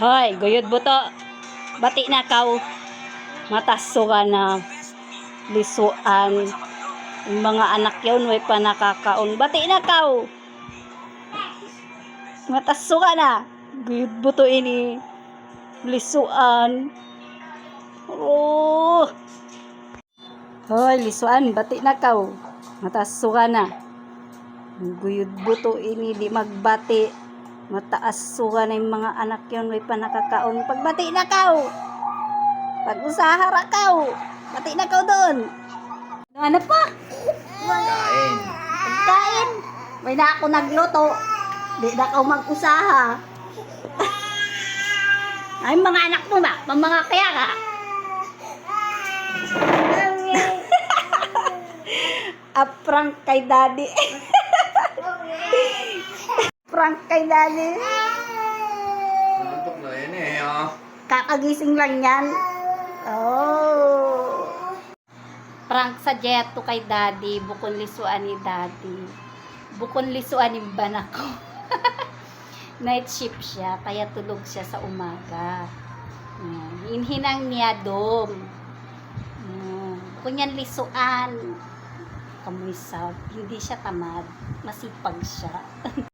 Hoy, guyod buto. Bati na kaw. Mataso ka na lisuan. Yung mga anak yun, way pa nakakaon. Bati na kaw. Mataso ka na. Guyod buto ini. Lisuan. Oh. Hoy, lisuan. Bati na kaw. Mataso ka na. Guyod buto ini. Di magbati. Mataas suga na yung mga anak yun, may panakakaon. Pagbati na kaw! Pag-usahara kaw! Bati na kaw doon! Ano pa? Kain. Pagkain! May na ako nagluto. Di na kaw mag-usaha. Ay, mga anak mo ba? Mga kaya ka? Aprank kay daddy. Prank kay daddy. Nantok na yan eh. Kakagising lang yan. Oh. Prank sa jeto kay daddy. Bukon lisuan ni daddy. Bukon lisuan ni banako. Night shift siya. Kaya tulog siya sa umaga. Hinhinang niya dom. Bukon yan lisuan. Kamuy sab. Hindi siya tamad. Masipag siya.